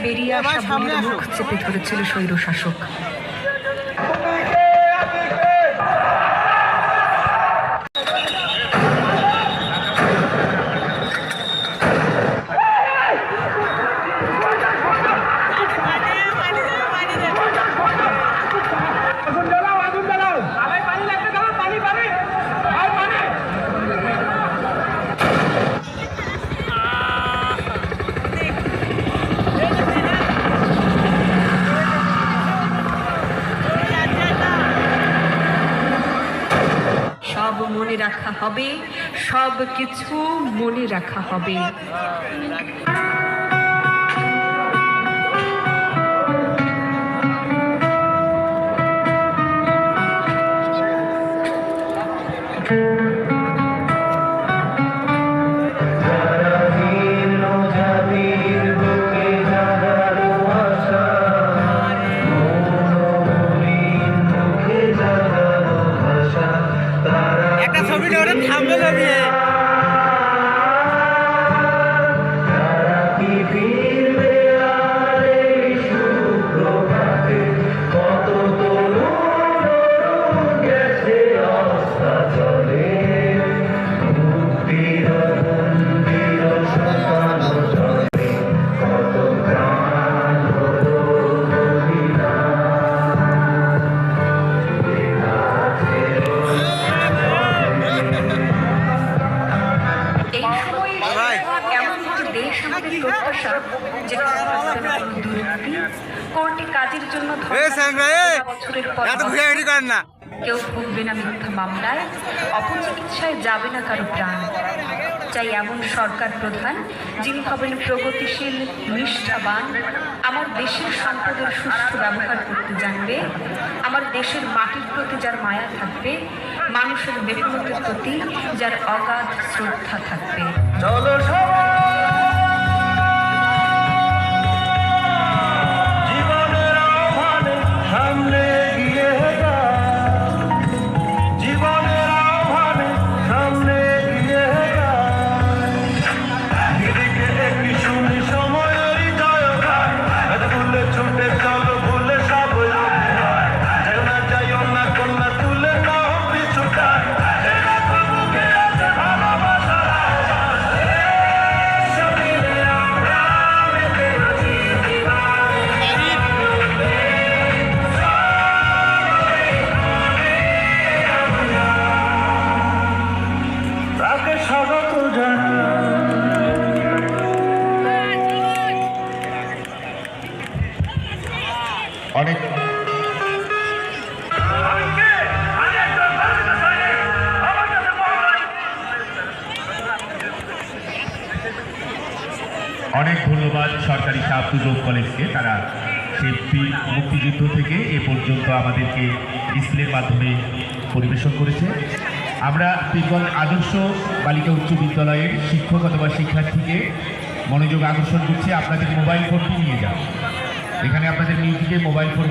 বেরিয়ে আসা বলির মুখ চেপে ধরেছিল স্বৈরশাসক। সব মনে রাখা হবে, সব কিছু মনে রাখা হবে। কোর্টে কাজের জন্য কেউ ভুগবে না মিথ্যা মামলায়, অপচিকিৎসায় যাবে না কারো প্রাণ। চাই এমন সরকার প্রধান যিনি হবেন প্রগতিশীল, নিষ্ঠাবান, আমার দেশের সম্পদের সুষ্ঠু ব্যবহার করতে জানবে, আমার দেশের মাটির প্রতি যার মায়া থাকবে, মানুষের মেহনতের প্রতি যার অগাধ শ্রদ্ধা থাকবে। চলো অনেক অনেক ধন্যবাদ সরকারি শাহ আব্দুল কলেজকে। তারা সেই মুক্তিযুদ্ধ থেকে এ পর্যন্ত আমাদেরকে ডিসপ্লের মাধ্যমে পরিবেশন করেছে। আমরা পীরগঞ্জ আদর্শ বালিকা উচ্চ বিদ্যালয়ের শিক্ষক অথবা শিক্ষার্থীকে মনোযোগ আকর্ষণ করছি, আপনাদের মোবাইল ফোনটি নিয়ে যান। এখানে আপনাদের মিউজিকে মোবাইল ফোন